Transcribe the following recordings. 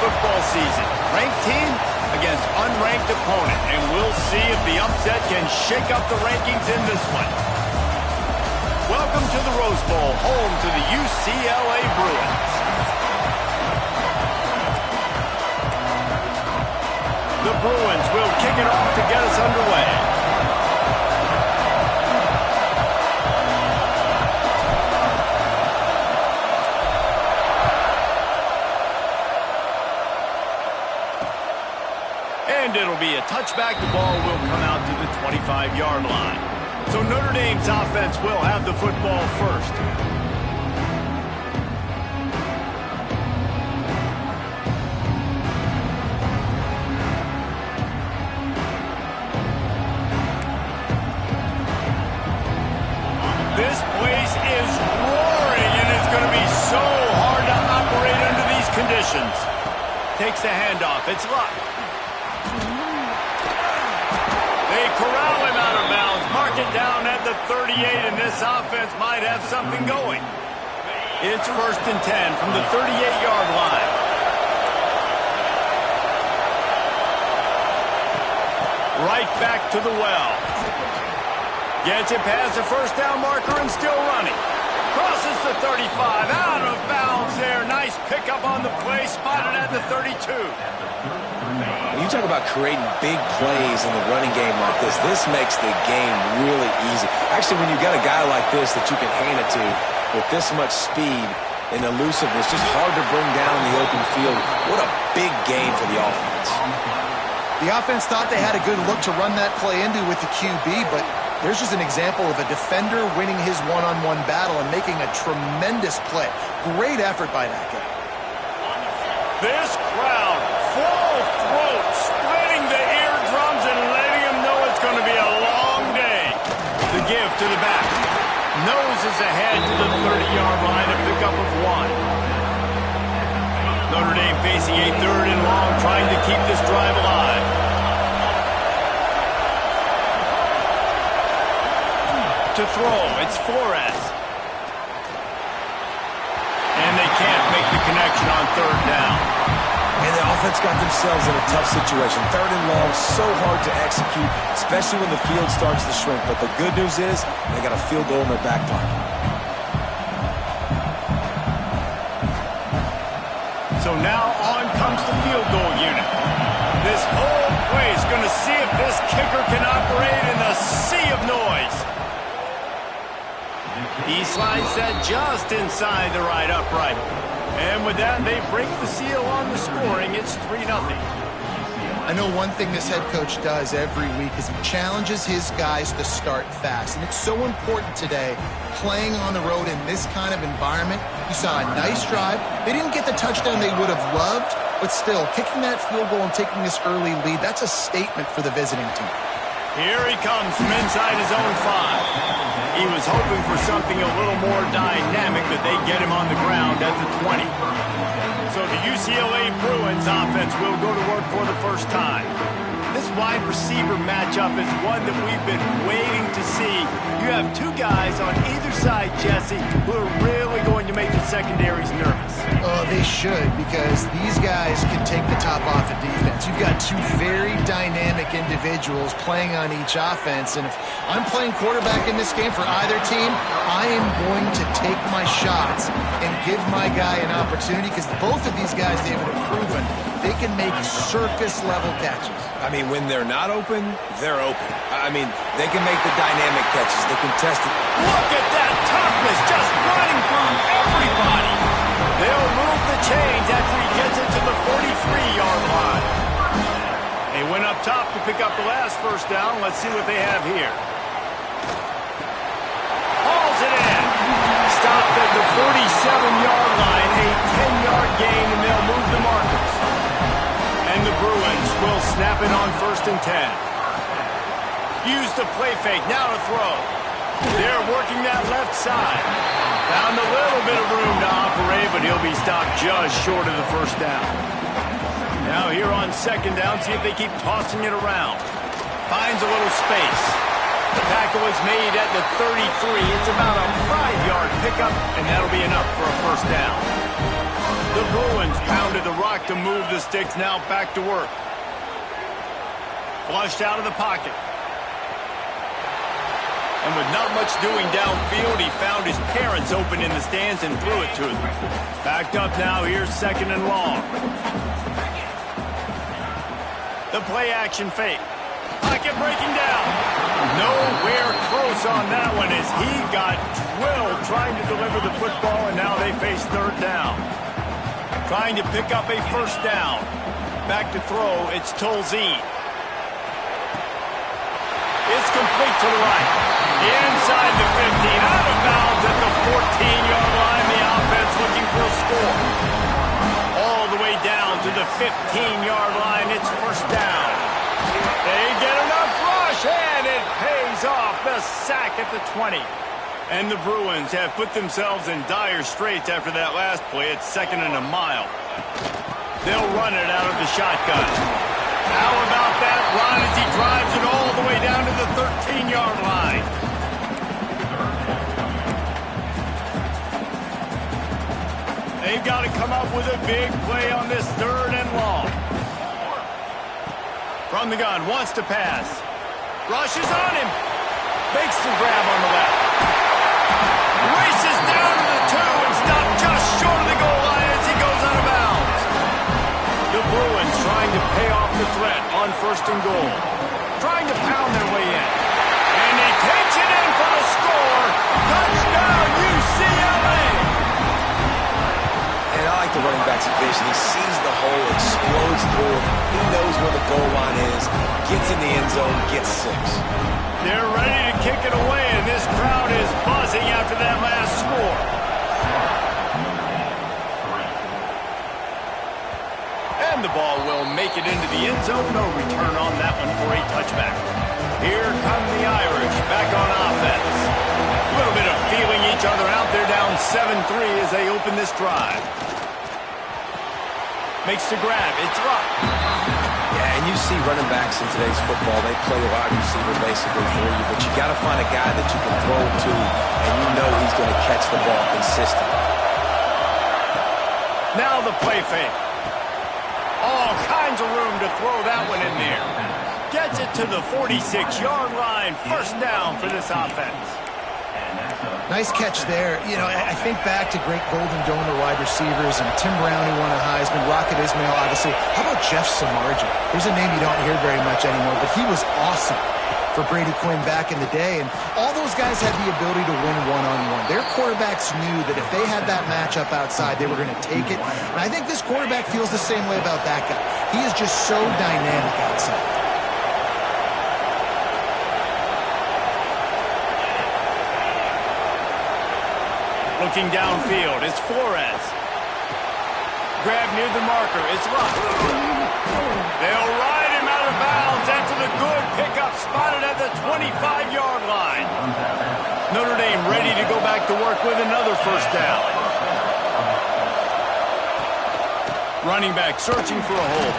football season. Ranked team against unranked opponent, and we'll see if the upset can shake up the rankings in this one. Welcome to the Rose Bowl, home to the UCLA Bruins. The Bruins will kick it off to get us underway. And it'll be a touchback. The ball will come out to the 25-yard line. So Notre Dame's offense will have the football first. This place is roaring, and it's going to be so hard to operate under these conditions. Takes the handoff. It's Luck. They corral him out of bounds. Mark it down at the 38, and this offense might have something going. It's 1st and 10 from the 38-yard line. Right back to the well. Gets it past the first down marker and still running. Crosses the 35, out of bounds there. Nice pickup on the play, spotted at the 32. When you talk about creating big plays in the running game like this makes the game really easy. Actually, when you've got a guy like this that you can hand it to with this much speed and elusiveness, just hard to bring down in the open field. What a big game for the offense. The offense thought they had a good look to run that play into with the QB, but there's just an example of a defender winning his one-on-one battle and making a tremendous play. Great effort by that guy. This crowd, full throat, splitting the eardrums and letting them know it's going to be a long day. The give to the back. Noses ahead to the 30-yard line, a pickup of 1. Notre Dame facing a 3rd and long, trying to keep this drive alive. To throw, it's Flores. And they can't make the connection on 3rd down. And the offense got themselves in a tough situation. 3rd and long, so hard to execute, especially when the field starts to shrink. But the good news is they got a field goal in their back pocket. So now on comes the field goal unit. This whole play is going to see if this kicker can operate in the sea of noise. He slides that just inside the right upright. And with that, they break the seal on the scoring. It's 3-0. I know one thing this head coach does every week is he challenges his guys to start fast. And it's so important today, playing on the road in this kind of environment. You saw a nice drive. They didn't get the touchdown they would have loved, but still, kicking that field goal and taking this early lead, that's a statement for the visiting team. Here he comes from inside his own 5. He was hoping for something a little more dynamic, but they get him on the ground at the 20. So the UCLA Bruins offense will go to work for the first time. This wide receiver matchup is one that we've been waiting to see. You have two guys on either side, Jesse, who are really going to make the secondaries nervous. Oh, they should, because these guys can take the top off of defense. You've got two very dynamic individuals playing on each offense, and if I'm playing quarterback in this game for either team, I am going to take my shots and give my guy an opportunity, because both of these guys, David, have proven they can make circus-level catches. I mean, when they're not open, they're open. I mean, they can make the dynamic catches, the contested. Look at that toughness, just running through everybody. They'll move the chains after he gets it to the 43-yard line. They went up top to pick up the last first down. Let's see what they have here. Hauls it in. Stopped at the 47-yard line, a 10-yard gain, and they'll move the markers. And the Bruins will snap it on 1st and 10. Use the play fake, now to throw. They're working that left side. Found a little bit of room to operate, but he'll be stopped just short of the first down. Now here on 2nd down, see if they keep tossing it around. Finds a little space. The tackle is made at the 33. It's about a 5-yard pickup, and that'll be enough for a first down. The Bruins pounded the rock to move the sticks, now back to work. Flushed out of the pocket. And with not much doing downfield, he found his parents open in the stands and threw it to them. Backed up now, here's 2nd and long. The play action fake. Pocket breaking down. Nowhere close on that one as he got drilled trying to deliver the football, and now they face 3rd down. Trying to pick up a 1st down. Back to throw, it's Tolzien. It's complete to the right. Inside the 15, out of bounds at the 14-yard line. The offense looking for a score. All the way down to the 15-yard line. It's 1st down. They get enough rush, and it pays off. The sack at the 20. And the Bruins have put themselves in dire straits after that last play. It's 2nd and a mile. They'll run it out of the shotgun. How about that run as he drives it all the way down to the 13-yard line? They've got to come up with a big play on this 3rd and long. From the gun, wants to pass. Rushes on him. Makes the grab on the left. Races down to the 2 and stopped just short of the goal line as he goes out of bounds. The Bruins trying to pay off the threat on 1st and goal. Trying to pound their way in. And he takes it in for the score. Touchdown, UCLA! And I like the running back's vision. He sees the hole, explodes through it. He knows where the goal line is, gets in the end zone, gets 6. They're ready to kick it away, and this crowd is buzzing after that last score. And the ball will make it into the end zone. No return on that one for a touchback. Here come the Irish back on offense. A little bit of feeling each other out. They're down 7-3 as they open this drive. Makes the grab. It's Ruck. Yeah, and you see running backs in today's football, they play a wide receiver basically for you, but you got to find a guy that you can throw it to, and you know he's going to catch the ball consistently. Now the play fake. All kinds of room to throw that one in there. Gets it to the 46-yard line. 1st down for this offense. Nice catch there. You know, I think back to great Golden Donor wide receivers and Tim Brown, who won a Heisman, Rocket Ismail, obviously. How about Jeff Samardzija? Here's a name you don't hear very much anymore, but he was awesome for Brady Quinn back in the day, and all those guys had the ability to win one-on-one. Their quarterbacks knew that if they had that matchup outside, they were going to take it, and I think this quarterback feels the same way about that guy. He is just so dynamic outside. Looking downfield, it's Flores. Grab near the marker, it's Ruck. They'll ride him out of bounds after the good pickup spotted at the 25-yard line. Notre Dame ready to go back to work with another 1st down. Running back searching for a hole.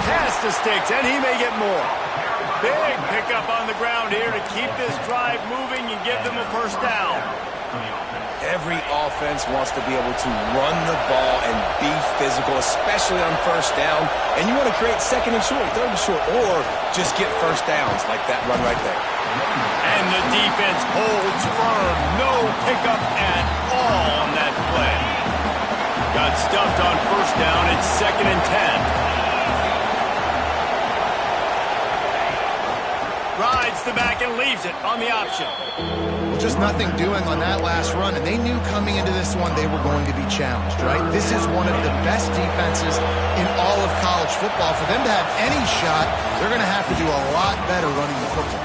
Pass the sticks, and he may get more. Big pickup on the ground here to keep this drive moving and give them a 1st down. Every offense wants to be able to run the ball and be physical, especially on 1st down. And you want to create 2nd and short, 3rd and short, or just get 1st downs like that run right there. And the defense holds firm. No pickup at all on that play. Got stuffed on 1st down. It's 2nd and 10. Rides the back and leaves it on the option. Just nothing doing on that last run, and they knew coming into this one they were going to be challenged, right? This is one of the best defenses in all of college football. For them to have any shot, they're going to have to do a lot better running the football.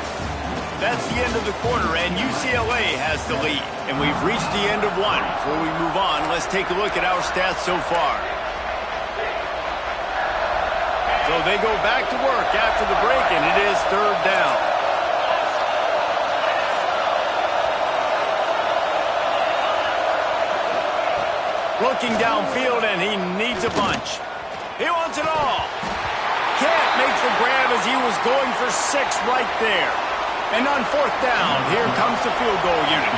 That's the end of the quarter, and UCLA has the lead. And we've reached the end of one. Before we move on, let's take a look at our stats so far. So they go back to work after the break, and it is 3rd down. Looking downfield, and he needs a bunch. He wants it all. Can't make the grab as he was going for 6 right there. And on 4th down, here comes the field goal unit.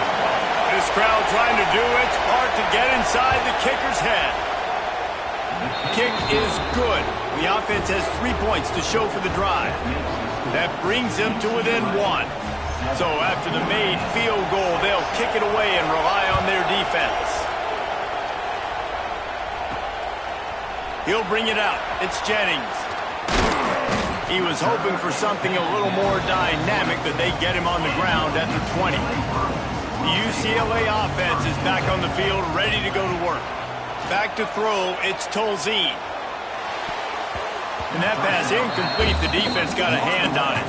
This crowd trying to do its part to get inside the kicker's head. Kick is good. The offense has 3 points to show for the drive. That brings them to within 1. So after the made field goal, they'll kick it away and rely on their defense. He'll bring it out. It's Jennings. He was hoping for something a little more dynamic, but they get him on the ground at the 20. The UCLA offense is back on the field, ready to go to work. Back to throw, it's Tolzien. And that pass incomplete. The defense got a hand on it.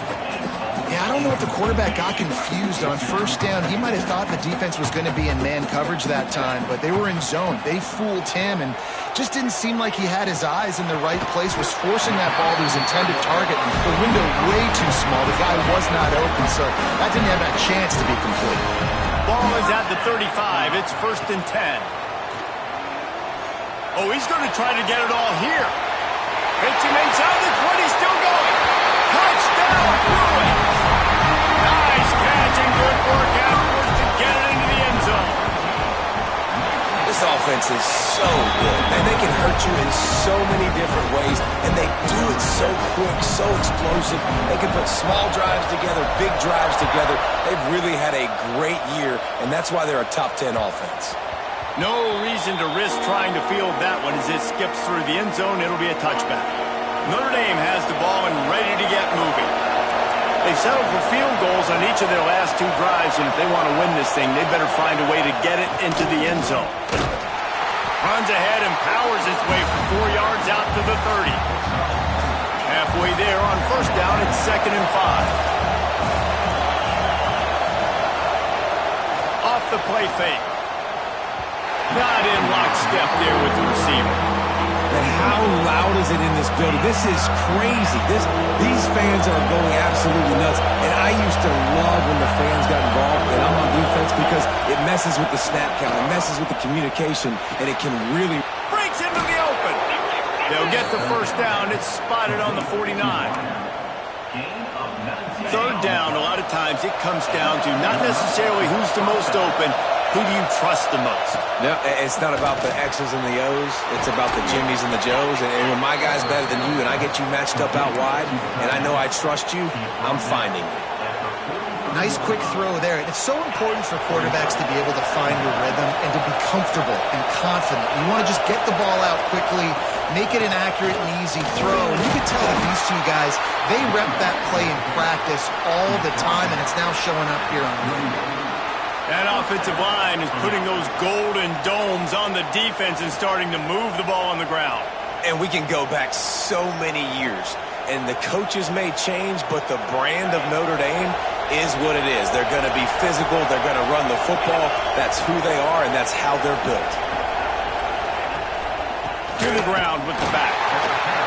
Yeah, I don't know if the quarterback got confused on first down. He might have thought the defense was going to be in man coverage that time, but they were in zone. They fooled him and just didn't seem like he had his eyes in the right place, was forcing that ball to his intended target. The window way too small. The guy was not open, so that didn't have a chance to be complete. Ball is at the 35. It's 1st and 10. Oh, he's going to try to get it all here. Hits him inside the 20, still going. Touchdown, Bruins! Nice catch and good work afterwards to get it into the end zone. This offense is so good, man. They can hurt you in so many different ways, and they do it so quick, so explosive. They can put small drives together, big drives together. They've really had a great year, and that's why they're a top 10 offense. No reason to risk trying to field that one as it skips through the end zone. It'll be a touchback. Notre Dame has the ball and ready to get moving. They've settled for field goals on each of their last 2 drives, and if they want to win this thing, they better find a way to get it into the end zone. Runs ahead and powers his way for 4 yards out to the 30. Halfway there on first down, it's 2nd and 5. Off the play fake. Not in lockstep there with the receiver. And how loud is it in this building? This is crazy. These fans are going absolutely nuts. And I used to love when the fans got involved, and I'm on defense, because it messes with the snap count. It messes with the communication, and it can really... Breaks into the open. They'll get the first down. It's spotted on the 49. 3rd down, a lot of times it comes down to not necessarily who's the most open, who do you trust the most? No, it's not about the X's and the O's. It's about the Jimmys and the Joes. And when my guy's better than you and I get you matched up out wide and I know I trust you, I'm finding you. Nice quick throw there. It's so important for quarterbacks to be able to find your rhythm and to be comfortable and confident. You want to just get the ball out quickly, make it an accurate and easy throw. And you can tell that these 2 guys, they rep that play in practice all the time, and it's now showing up here on video. That offensive line is putting those golden domes on the defense and starting to move the ball on the ground. And we can go back so many years. And the coaches may change, but the brand of Notre Dame is what it is. They're going to be physical. They're going to run the football. That's who they are, and that's how they're built. To the ground with the back.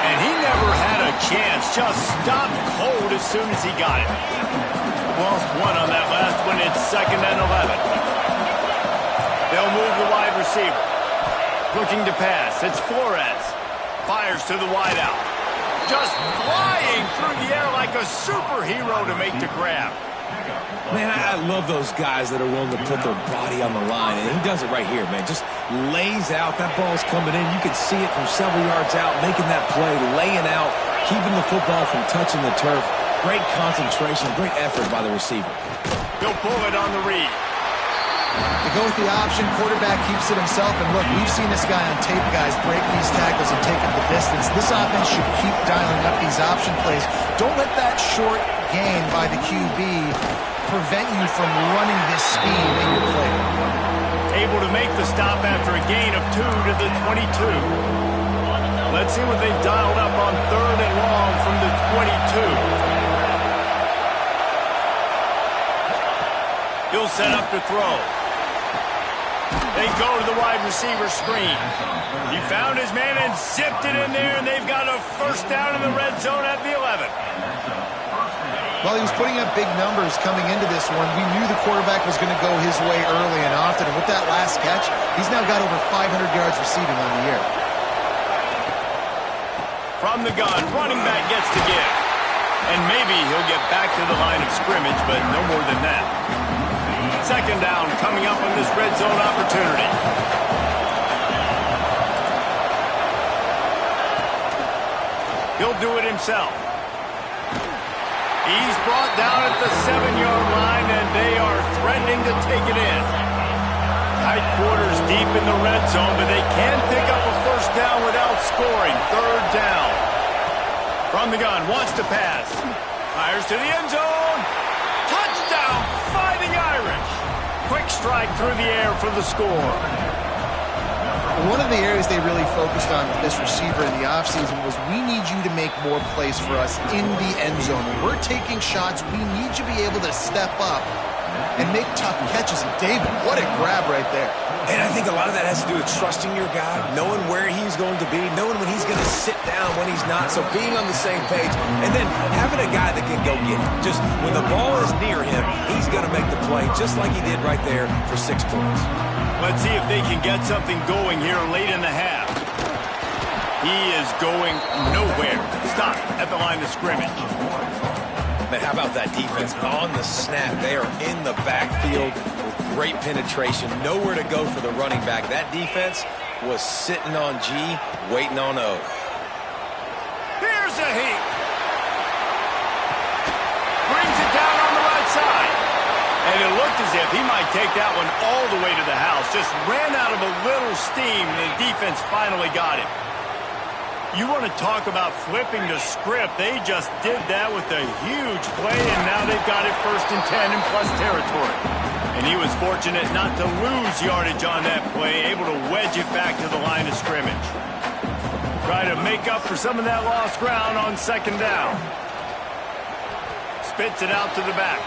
And he never had a chance. Just stopped cold as soon as he got it. Lost 1 on that last one. It's 2nd and 11. They'll move the wide receiver. Looking to pass. It's Flores. Fires to the wideout. Just flying through the air like a superhero to make the grab. Man, I love those guys that are willing to put their body on the line. And he does it right here, man. Just lays out. That ball's coming in. You can see it from several yards out, making that play, laying out, keeping the football from touching the turf. Great concentration, great effort by the receiver. He'll pull it on the read. They go with the option. Quarterback keeps it himself. And look, we've seen this guy on tape, guys, break these tackles and take it the distance. This offense should keep dialing up these option plays. Don't let that short gain by the QB prevent you from running this speed in your play. Able to make the stop after a gain of 2 to the 22. Let's see what they've dialed up on 3rd and long from the 22. He'll set up to throw. They go to the wide receiver screen. He found his man and zipped it in there, and they've got a first down in the red zone at the 11. Well, he was putting up big numbers coming into this one. We knew the quarterback was going to go his way early and often, and with that last catch, he's now got over 500 yards receiving on the year. From the gun, running back gets to give. And maybe he'll get back to the line of scrimmage, but no more than that. 2nd down coming up on this red zone opportunity. He'll do it himself. He's brought down at the 7-yard line, and they are threatening to take it in. Tight quarters deep in the red zone, but they can pick up a first down without scoring. Third down. From the gun, wants to pass. Fires to the end zone. Touchdown, Fighting Irish. Quick strike through the air for the score. One of the areas they really focused on with this receiver in the offseason was we need you to make more plays for us in the end zone. When we're taking shots, we need you to be able to step up and make tough catches. And David, what a grab right there. And I think a lot of that has to do with trusting your guy, knowing where he's going to be, knowing when he's going to sit down, when he's not. So being on the same page, and then having a guy that can go get it. Just when the ball is near him, he's going to make the play, just like he did right there for 6 points. Let's see if they can get something going here late in the half. He is going nowhere. Stop at the line of scrimmage. Man, how about that defense on the snap? They are in the backfield with great penetration. Nowhere to go for the running back. That defense was sitting on G, waiting on O. Here's a heat. Brings it down on the right side. And it looked as if he might take that one all the way to the house. Just ran out of a little steam, and the defense finally got him. You want to talk about flipping the script. They just did that with a huge play, and now they've got it 1st and 10 in plus territory. And he was fortunate not to lose yardage on that play, able to wedge it back to the line of scrimmage. Try to make up for some of that lost ground on 2nd down. Spits it out to the back.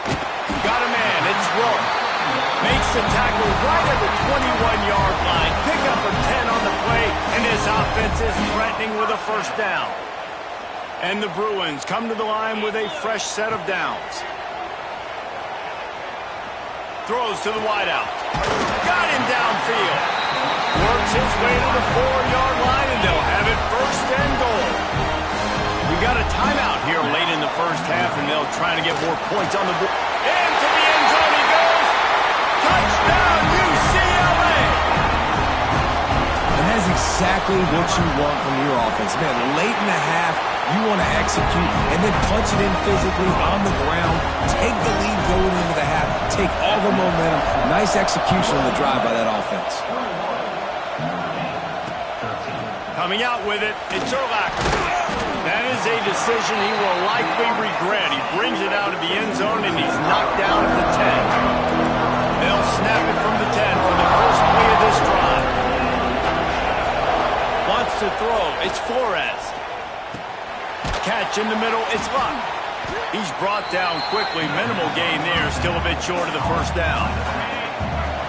Got a man. It's Rourke. Makes the tackle right at the 21-yard line. Pick up a 10 on the play, and this offense is threatening with a first down. And the Bruins come to the line with a fresh set of downs. Throws to the wideout. Got him downfield. Works his way to the 4-yard line, and they'll have it 1st and goal. We got a timeout here late in the first half, and they'll try to get more points on the board. Into the end zone he goes. Touchdown, UCLA! And that's exactly what you want from your offense. Man, late in the half, you want to execute and then punch it in physically on the ground. Take the lead going into the half. Take all the momentum. Nice execution on the drive by that offense. Coming out with it, it's Urlacher. That is a decision he will likely regret. He brings it out of the end zone, and he's knocked down at the 10. They'll snap it from the 10 for the first play of this drive. Wants to throw. It's Flores. Catch in the middle. It's Luck. He's brought down quickly. Minimal gain there. Still a bit short of the first down.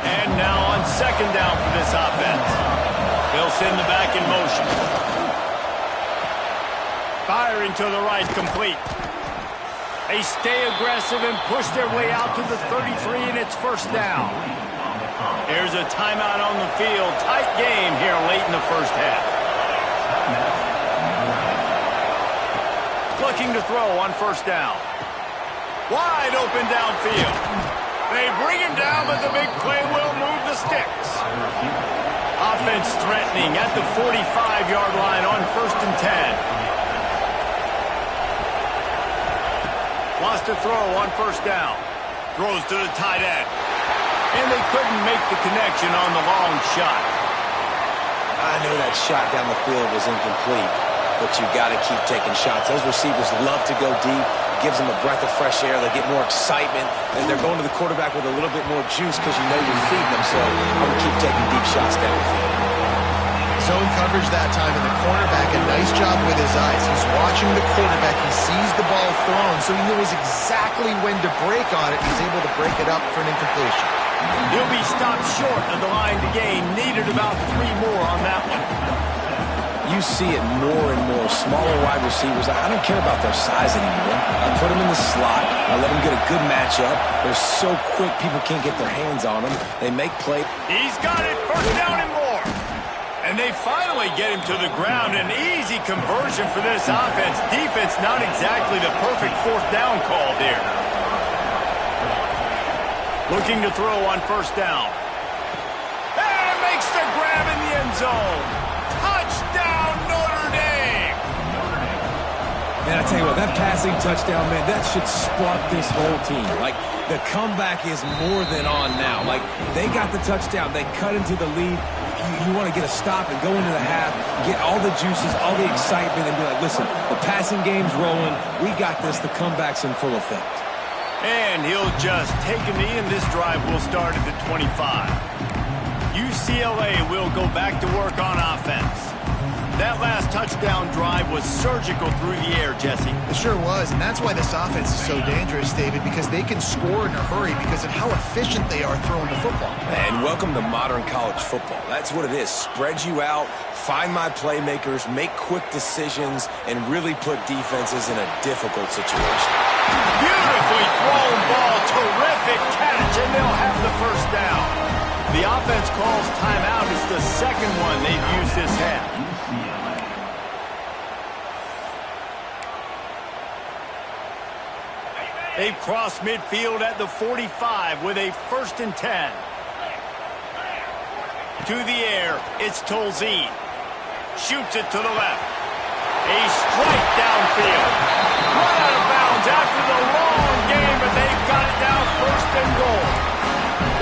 And now on 2nd down for this offense. They'll send the back in motion. Firing to the right, complete. They stay aggressive and push their way out to the 33, and it's 1st down. There's a timeout on the field. Tight game here late in the first half. Looking to throw on 1st down. Wide open downfield. They bring him down, but the big play will move the sticks. Offense threatening at the 45-yard line on 1st and 10. Wants to throw on 1st down. Throws to the tight end. And they couldn't make the connection on the long shot. I know that shot down the field was incomplete, but you got to keep taking shots. Those receivers love to go deep. It gives them a breath of fresh air. They get more excitement, and they're going to the quarterback with a little bit more juice because you know you're feeding them. So I'm going to keep taking deep shots down the field. Zone coverage that time, and the cornerback, a nice job with his eyes. He's watching the quarterback. He sees the ball thrown, so he knows exactly when to break on it. He's able to break it up for an incompletion. He'll be stopped short of the line to gain. Needed about 3 more on that one. You see it more and more. Smaller wide receivers, I don't care about their size anymore. I put them in the slot. I let them get a good matchup. They're so quick, people can't get their hands on them. They make plays. He's got it. 1st down and more. And they finally get him to the ground. An easy conversion for this offense. Defense not exactly the perfect 4th down call there. Looking to throw on 1st down. And makes the grab in the end zone. Touchdown, Notre Dame! Man, I tell you what, that passing touchdown, man, that should spark this whole team. Like, the comeback is more than on now. Like, they got the touchdown. They cut into the lead. You want to get a stop and go into the half, get all the juices, all the excitement, and be like, listen, the passing game's rolling. We got this. The comeback's in full effect. And he'll just take a knee, and this drive will start at the 25. UCLA will go back to work on offense. That last touchdown drive was surgical through the air, Jesse. It sure was, and that's why this offense is so dangerous, David, because they can score in a hurry because of how efficient they are throwing the football. And welcome to modern college football. That's what it is. Spread you out, find my playmakers, make quick decisions, and really put defenses in a difficult situation. Beautifully thrown ball, terrific catch, and they'll have the first down. The offense calls timeout. It's the second one they've used this half. They've crossed midfield at the 45 with a 1st and 10. To the air, it's Tolzien. Shoots it to the left. A strike downfield. Run out of bounds after the long game, but they've got it down 1st and goal.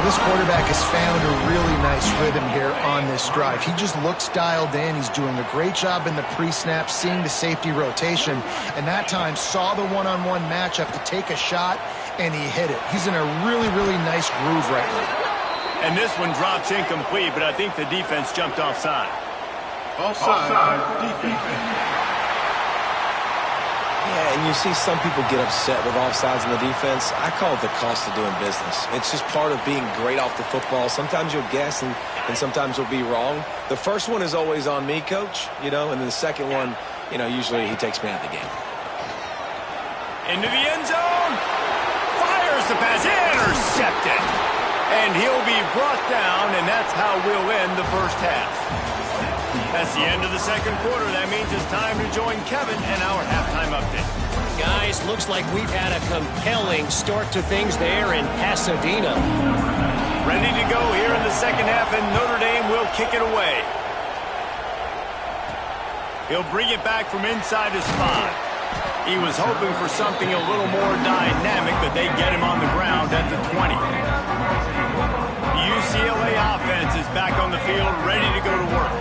This quarterback has found a really nice rhythm here on this drive. He just looks dialed in. He's doing a great job in the pre-snap, seeing the safety rotation, and that time saw the one-on-one matchup to take a shot, and he hit it. He's in a really, really nice groove right now. And this one drops incomplete, but I think the defense jumped offside. Offside defense. Yeah, and you see some people get upset with offsides in the defense. I call it the cost of doing business. It's just part of being great off the football. Sometimes you'll guess, and sometimes you'll be wrong. The first one is always on me, Coach, and then the second one, usually he takes me out of the game. Into the end zone. Fires the pass. Intercepted. And he'll be brought down, and that's how we'll end the first half. That's the end of the second quarter. That means it's time to join Kevin and our halftime update. Guys, looks like we've had a compelling start to things there in Pasadena. Ready to go here in the second half, and Notre Dame will kick it away. He'll bring it back from inside his 5. He was hoping for something a little more dynamic, but they get him on the ground at the 20. The UCLA offense is back on the field, ready to go to work.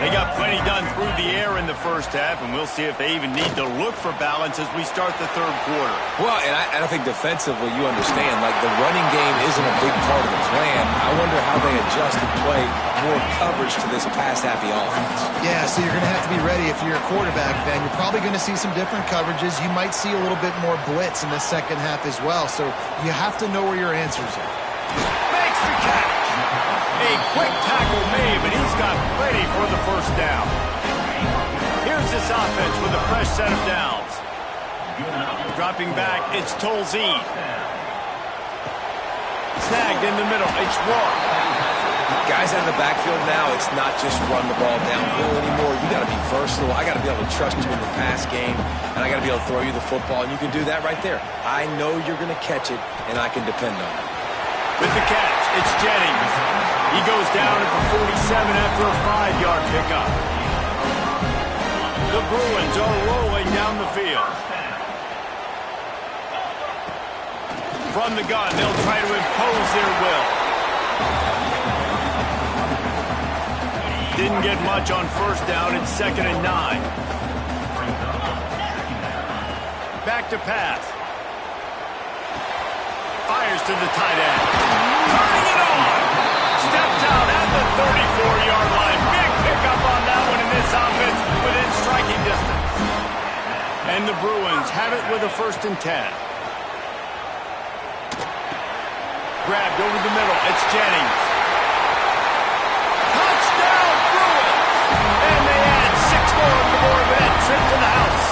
They got plenty done through the air in the first half, and we'll see if they even need to look for balance as we start the third quarter. Well, and I think defensively, you understand, like the running game isn't a big part of the plan. I wonder how they adjust and play more coverage to this pass-happy offense. Yeah, so you're going to have to be ready if you're a quarterback, Ben. You're probably going to see some different coverages. You might see a little bit more blitz in the second half as well, so you have to know where your answers are. Makes the catch. A quick tackle made, but he's got plenty for the first down. Here's this offense with a fresh set of downs. Dropping back, it's Tolzien. Snagged in the middle, it's Rourke. Guys out of the backfield now, it's not just run the ball downhill anymore. You got to be versatile. I got to be able to trust you in the pass game, and I got to be able to throw you the football, and you can do that right there. I know you're going to catch it, and I can depend on it. With the catch, it's Jennings. He goes down at the 47 after a 5-yard pickup. The Bruins are rolling down the field. From the gun, they'll try to impose their will. Didn't get much on first down. It's 2nd and 9. Back to pass. Fires to the tight end. Turning it on. Steps out at the 34-yard line. Big pickup on that one in this offense within striking distance. And the Bruins have it with a 1st and 10. Grabbed over the middle. It's Jennings. Touchdown, Bruins! And they add 6 more on the board with that trip to the house.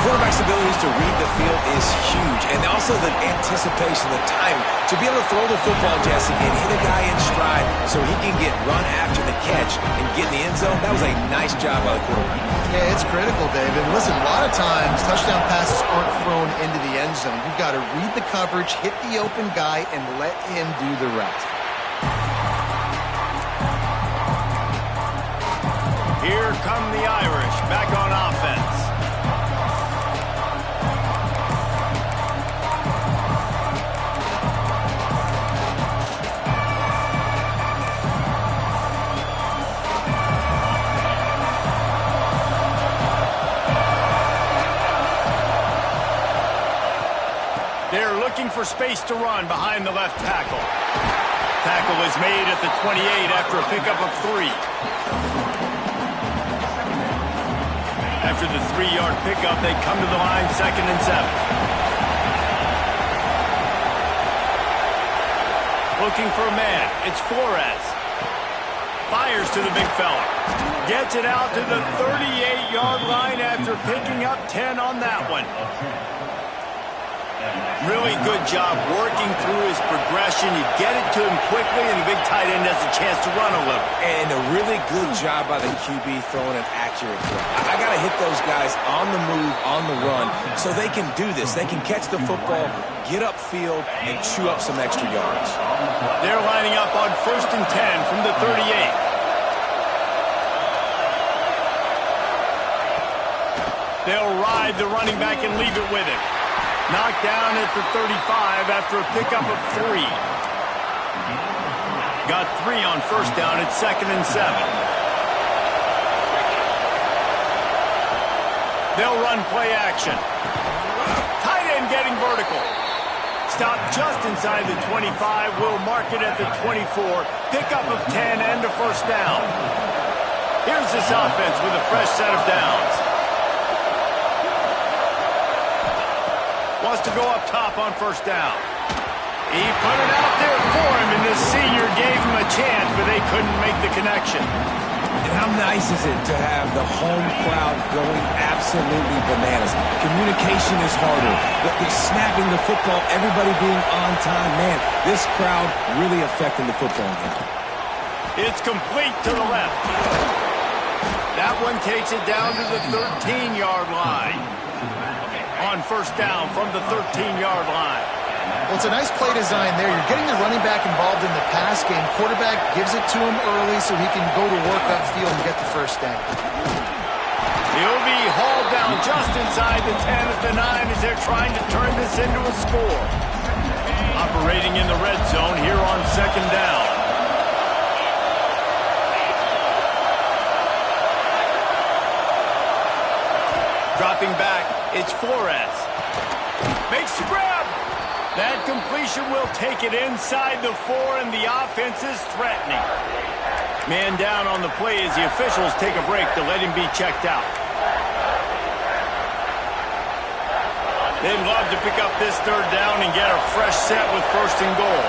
Quarterback's abilities to read the field is huge, and also the anticipation, the time to be able to throw the football, Jesse, and hit a guy in stride so he can get run after the catch and get in the end zone. That was a nice job by the quarterback. Yeah, it's critical, David. Listen, a lot of times touchdown passes aren't thrown into the end zone. You've got to read the coverage, hit the open guy, and let him do the rest. Here come the Irish back on offense. They're looking for space to run behind the left tackle. Tackle is made at the 28 after a pickup of 3. After the 3-yard pickup, they come to the line 2nd and 7. Looking for a man. It's Flores. Fires to the big fella. Gets it out to the 38-yard line after picking up 10 on that one. Really good job working through his progression. You get it to him quickly, and the big tight end has a chance to run a little. And a really good job by the QB throwing an accurate throw. I got to hit those guys on the move, on the run, so they can do this. They can catch the football, get upfield, and chew up some extra yards. They're lining up on 1st and 10 from the 38. They'll ride the running back and leave it with him. Knocked down at the 35 after a pickup of 3. Got 3 on 1st down at 2nd and 7. They'll run play action. Tight end getting vertical. Stop just inside the 25. We'll mark it at the 24. Pickup of 10 and a 1st down. Here's this offense with a fresh set of downs. Wants to go up top on 1st down. He put it out there for him, and the senior gave him a chance, but they couldn't make the connection. And how nice is it to have the home crowd going absolutely bananas? Communication is harder. The snapping the football, everybody being on time. Man, this crowd really affecting the football game. It's complete to the left. That one takes it down to the 13-yard line. On 1st down from the 13-yard line. Well, it's a nice play design there. You're getting the running back involved in the pass game. Quarterback gives it to him early so he can go to work upfield and get the 1st down. He'll be hauled down just inside the 10 at the 9 as they're trying to turn this into a score. Operating in the red zone here on 2nd down. Dropping back, it's Flores. Makes the grab. That completion will take it inside the 4, and the offense is threatening. Man down on the play as the officials take a break to let him be checked out. They'd love to pick up this 3rd down and get a fresh set with 1st and goal.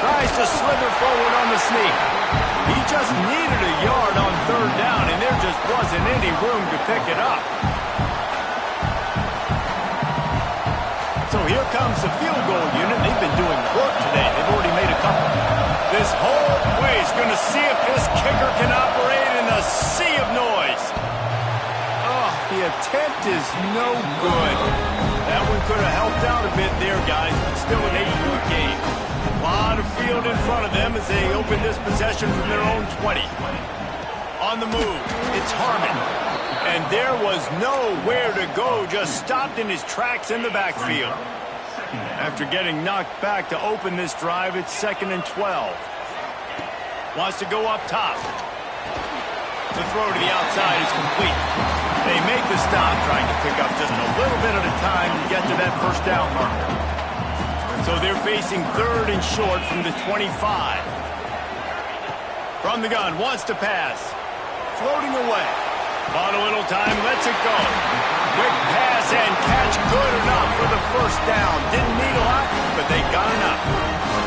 Tries to slither forward on the sneak. He just needed a yard on 3rd down, and there just wasn't any room to pick it up. So here comes the field goal unit. They've been doing work today. They've already made a couple. This whole place is going to see if this kicker can operate in a sea of noise. Oh, the attempt is no good. That one could have helped out a bit there, guys, but still an 8-yard game. A lot of field in front of them as they open this possession from their own 20. On the move, it's Harmon. And there was nowhere to go, just stopped in his tracks in the backfield. After getting knocked back to open this drive, it's 2nd and 12. Wants to go up top. The throw to the outside is complete. They make the stop, trying to pick up just a little bit at a time to get to that 1st down marker. So they're facing 3rd and short from the 25. From the gun, wants to pass. Floating away. On a little time, lets it go. Quick pass and catch, good enough for the 1st down. Didn't need a lot, but they got enough.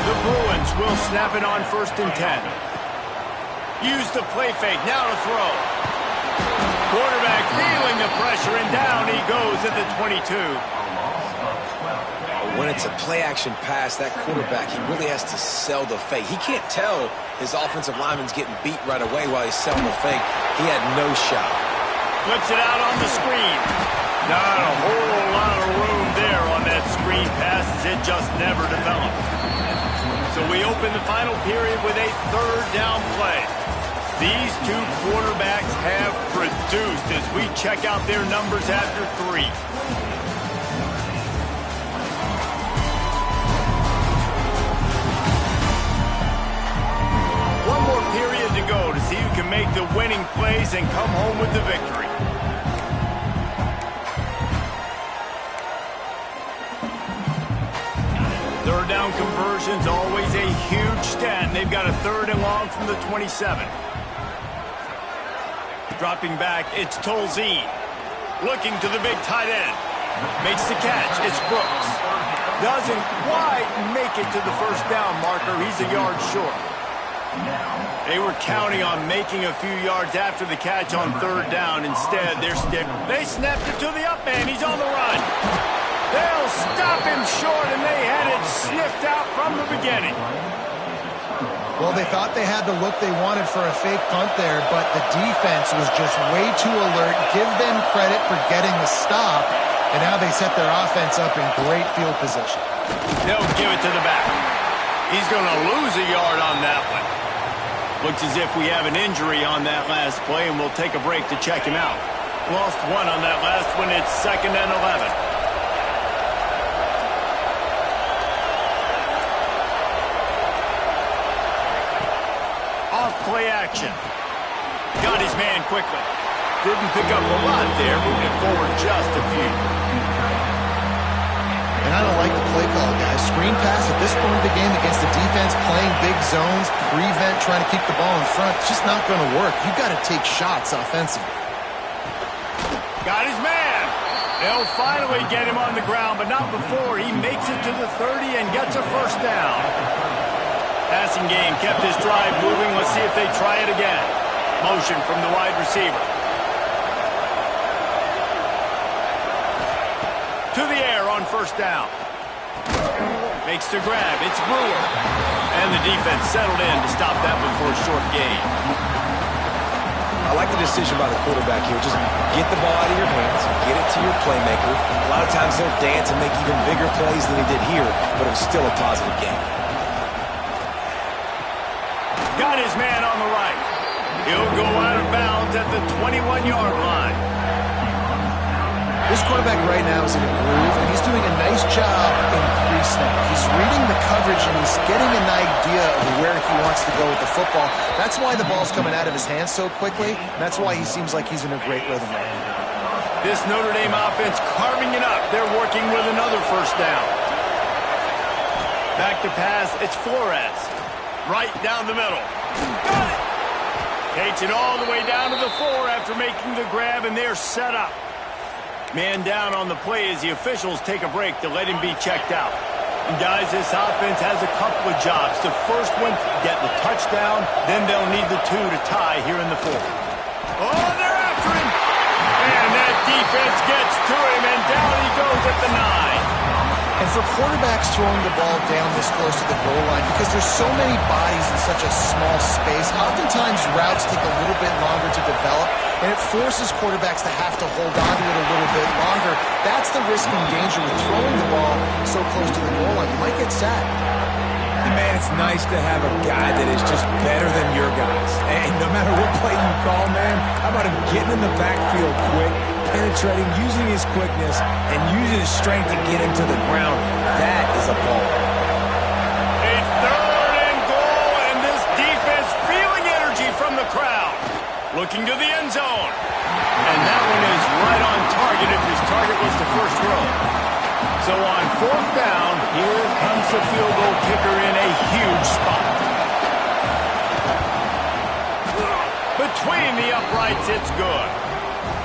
The Bruins will snap it on 1st and 10. Use the play fake, now to throw. Quarterback feeling the pressure, and down he goes at the 22. When it's a play-action pass, that quarterback, he really has to sell the fake. He can't tell his offensive lineman's getting beat right away while he's selling the fake. He had no shot. Flips it out on the screen. Not a whole lot of room there on that screen pass as it just never developed. So we open the final period with a 3rd down play. These two quarterbacks have produced as we check out their numbers after 3. One more period to go to see who can make the winning plays and come home with the victory. Third down conversion's always a huge stat, and they've got a 3rd and long from the 27. Dropping back, it's Tolzien. Looking to the big tight end. Makes the catch. It's Brooks. Doesn't quite make it to the first down marker. He's a yard short. They were counting on making a few yards after the catch on 3rd down. Instead, they snapped it to the up man. He's on the run. They'll stop him short, and they had it sniffed out from the beginning. Well, they thought they had the look they wanted for a fake punt there, but the defense was just way too alert. Give them credit for getting the stop, and now they set their offense up in great field position. They'll give it to the back. He's going to lose a yard on that one. Looks as if we have an injury on that last play, and we'll take a break to check him out. Lost one on that last one. It's 2nd and 11. Play action. Got his man quickly. Didn't pick up a lot there, moving it forward just a few. And I don't like the play call, guys. Screen pass at this point of the game against the defense, playing big zones, prevent, trying to keep the ball in front. It's just not going to work. You've got to take shots offensively. Got his man. They'll finally get him on the ground, but not before he makes it to the 30 and gets a first down. Passing game kept this drive moving. Let's see if they try it again. Motion from the wide receiver. To the air on first down. Makes the grab. It's Brewer. And the defense settled in to stop that one for a short gain. I like the decision by the quarterback here. Just get the ball out of your hands, get it to your playmaker. A lot of times they'll dance and make even bigger plays than he did here, but it was still a positive game. Got his man on the right. He'll go out of bounds at the 21-yard line. This quarterback right now is in a groove, and he's doing a nice job in pre-snap. He's reading the coverage, and he's getting an idea of where he wants to go with the football. That's why the ball's coming out of his hands so quickly. That's why he seems like he's in a great rhythm right now. This Notre Dame offense carving it up. They're working with another first down. Back to pass. It's Flores. Right down the middle. Got it! Takes it all the way down to the 4 after making the grab, and they're set up. Man down on the play as the officials take a break to let him be checked out. And guys, this offense has a couple of jobs. The first one, get the touchdown, then they'll need the 2 to tie here in the 4th. Oh, they're after him! And that defense gets to him, and down he goes at the 9. And for quarterbacks throwing the ball down this close to the goal line, because there's so many bodies in such a small space, oftentimes routes take a little bit longer to develop, and it forces quarterbacks to have to hold on to it a little bit longer. That's the risk and danger with throwing the ball so close to the goal line. You might get sacked. Man, it's nice to have a guy that is just better than your guys. And no matter what play you call, man, how about him getting in the backfield quick, penetrating, using his quickness, and using his strength to get him to the ground. That is a ball. A 3rd and goal, and this defense feeling energy from the crowd. Looking to the end zone. And that one is right on target if his target was the first row. So on 4th down, here comes the field goal kicker in a huge spot. Between the uprights, it's good.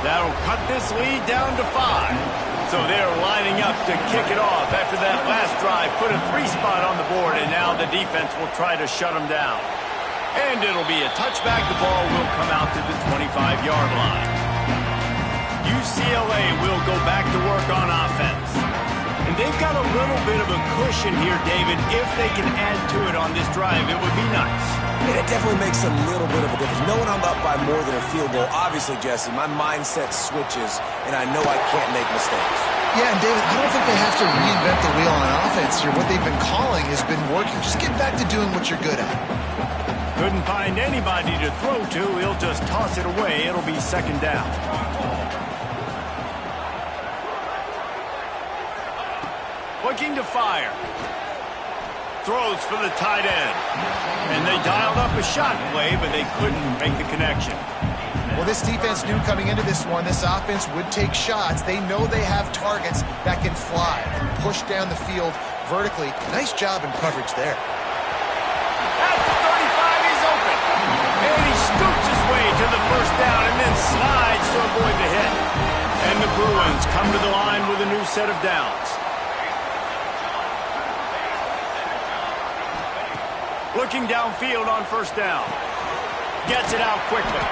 That'll cut this lead down to 5. So they're lining up to kick it off after that last drive. Put a 3 spot on the board, and now the defense will try to shut them down. And it'll be a touchback. The ball will come out to the 25-yard line. UCLA will go back to work on offense. And they've got a little bit of a cushion here, David. If they can add to it on this drive, it would be nice. And it definitely makes a little bit of a difference. Knowing I'm up by more than a field goal, obviously, Jesse, my mindset switches, and I know I can't make mistakes. Yeah, and David, I don't think they have to reinvent the wheel on offense here. What they've been calling has been working. Just get back to doing what you're good at. Couldn't find anybody to throw to. He'll just toss it away. It'll be 2nd down. Looking to fire. Throws for the tight end. And they dialed up a shot play, but they couldn't make the connection. Well, this defense knew coming into this one, this offense would take shots. They know they have targets that can fly and push down the field vertically. Nice job in coverage there. At the 35, he's open. And he scoops his way to the first down and then slides to avoid the hit. And the Bruins come to the line with a new set of downs. Looking downfield on first down. Gets it out quickly.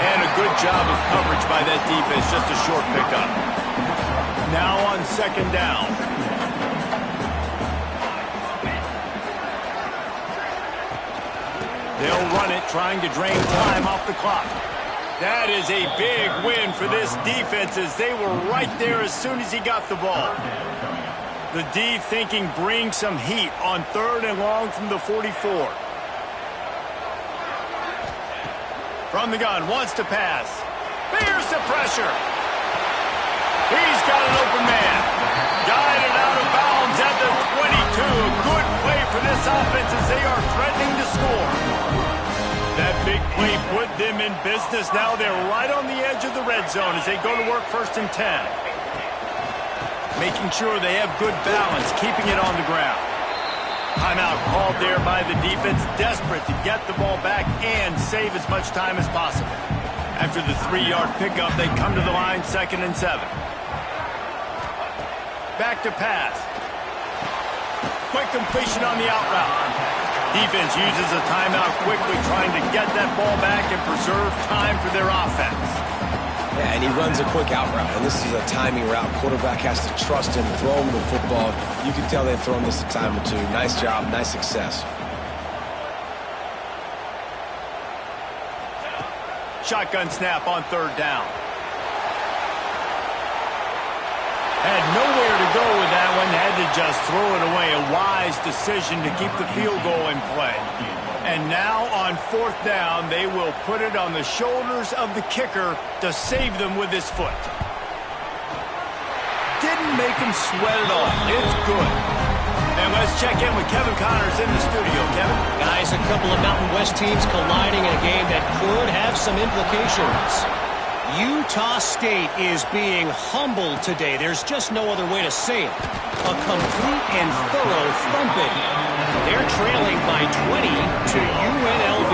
And a good job of coverage by that defense. Just a short pickup. Now on second down. They'll run it, trying to drain time off the clock. That is a big win for this defense as they were right there as soon as he got the ball. The D thinking bring some heat on 3rd and long from the 44. From the gun, wants to pass. Fears the pressure. He's got an open man. Guided out of bounds at the 22. A good play for this offense as they are threatening to score. That big play put them in business. Now they're right on the edge of the red zone as they go to work 1st and 10. Making sure they have good balance, keeping it on the ground. Timeout called there by the defense, desperate to get the ball back and save as much time as possible. After the 3-yard pickup, they come to the line 2nd and 7. Back to pass. Quick completion on the out route. Defense uses a timeout quickly, trying to get that ball back and preserve time for their offense. Yeah, and he runs a quick out route, and this is a timing route. Quarterback has to trust him, throw him the football. You can tell they've thrown this a time or two. Nice job, nice success. Shotgun snap on 3rd down. Had nowhere to go with that one. Had to just throw it away. A wise decision to keep the field goal in play. And now on 4th down, they will put it on the shoulders of the kicker to save them with his foot. Didn't make him sweat it off. It's good. And let's check in with Kevin Connors in the studio. Kevin? Guys, a couple of Mountain West teams colliding in a game that could have some implications. Utah State is being humbled today. There's just no other way to say it. A complete and thorough thumping. They're trailing by 20 to UNLV.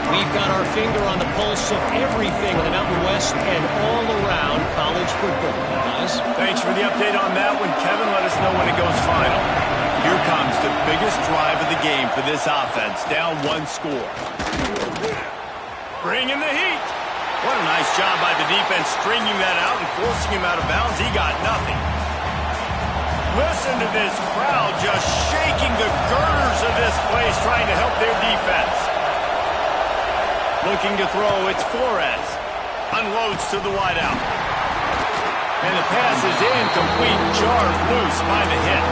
We've got our finger on the pulse of everything in the Mountain West and all around college football. Guys? Thanks for the update on that one, Kevin. Let us know when it goes final. Here comes the biggest drive of the game for this offense. Down 1 score. Bringing the heat. What a nice job by the defense stringing that out and forcing him out of bounds. He got nothing. Listen to this crowd just shaking the girders of this place, trying to help their defense. Looking to throw, it's Flores. Unloads to the wideout. And the pass is incomplete, jarred loose by the hit.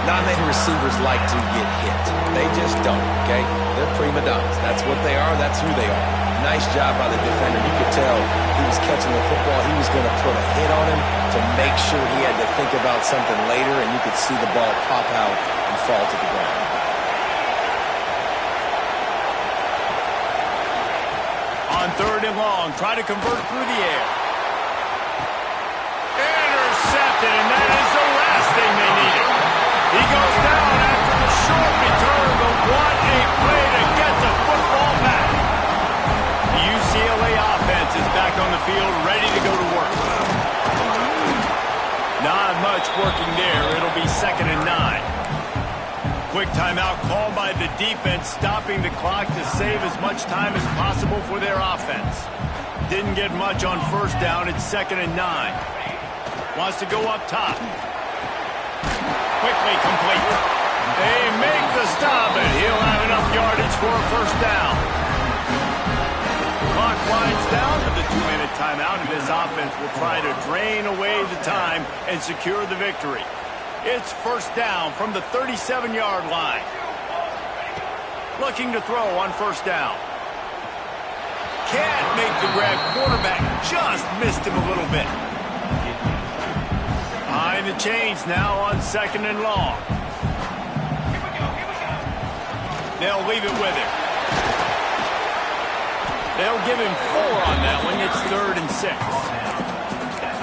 Not many receivers like to get hit. They just don't, okay? They're prima donnas. That's what they are. That's who they are. Nice job by the defender. You could tell he was catching the football. He was going to put a hit on him to make sure he had to think about something later, and you could see the ball pop out and fall to the ground. On 3rd and long, try to convert through the air. Intercepted, and that is the last thing they needed. He goes down after the short return, but what a play to get the football back. The UCLA offense is back on the field, ready to go to work. Not much working there. It'll be 2nd and 9. Quick timeout called by the defense, stopping the clock to save as much time as possible for their offense. Didn't get much on 1st down. It's 2nd and 9. Wants to go up top. Quickly complete. They make the stop, and he'll have enough yardage for a 1st down. Clock winds down to the 2-minute timeout, and this offense will try to drain away the time and secure the victory. It's 1st down from the 37-yard line. Looking to throw on 1st down. Can't make the grab. Quarterback just missed him a little bit. Behind the chains now on 2nd and long. They'll leave it with him. They'll give him 4 on that one. It's 3rd and 6.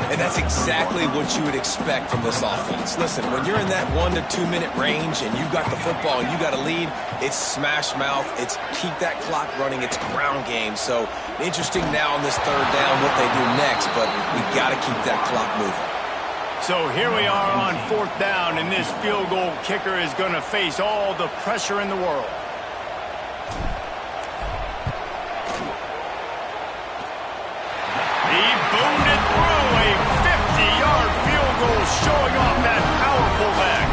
And that's exactly what you would expect from this offense. Listen, when you're in that 1 to 2 minute range and you've got the football and you got a lead, it's smash mouth, it's keep that clock running, it's ground game. So interesting now on this third down what they do next, but we got to keep that clock moving. So here we are on 4th down, and this field goal kicker is going to face all the pressure in the world. He boomed it through a 50-yard field goal, showing off that powerful leg.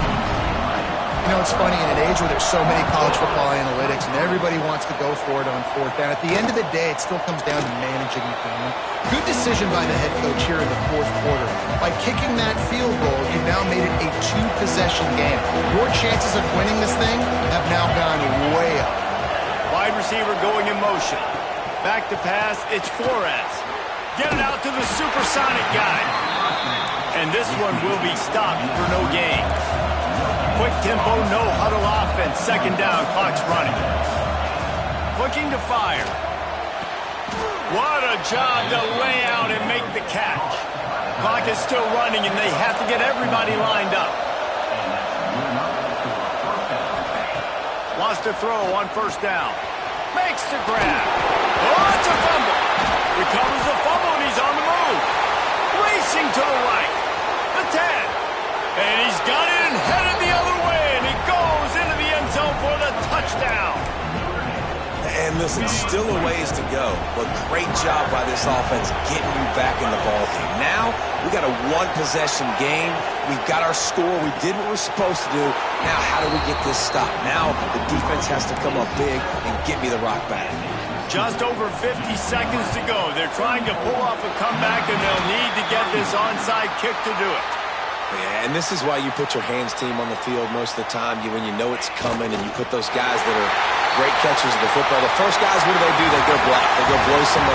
You know, it's funny, in an age where there's so many college football analytics and everybody wants to go for it on 4th down, at the end of the day, it still comes down to managing the game. Good decision by the head coach here in the 4th quarter. By kicking that field goal, you've now made it a 2-possession game. Your chances of winning this thing have now gone way up. Wide receiver going in motion. Back to pass, it's Flores. Get it out to the supersonic guy. And this one will be stopped for no gain. Quick tempo, no huddle offense. 2nd down, clock's running. Looking to fire. What a job to lay out and make the catch. Clock is still running, and they have to get everybody lined up. Wants to throw on 1st down. Makes the grab. Oh, it's a fumble. Recovers the fumble, and he's on the move. Racing to the right. The 10. And he's got it and headed the other way, and he goes into the end zone for the touchdown. And listen, still a ways to go, but great job by this offense getting you back in the ballgame. Now, we got a 1-possession game. We've got our score. We did what we're supposed to do. Now, how do we get this stopped? Now, the defense has to come up big and get me the rock back. Just over 50 seconds to go. They're trying to pull off a comeback, and they'll need to get this onside kick to do it. Yeah, and this is why you put your hands team on the field most of the time when you know it's coming, and you put those guys that are great catchers of the football. The first guys, what do? They go block. They go blow someone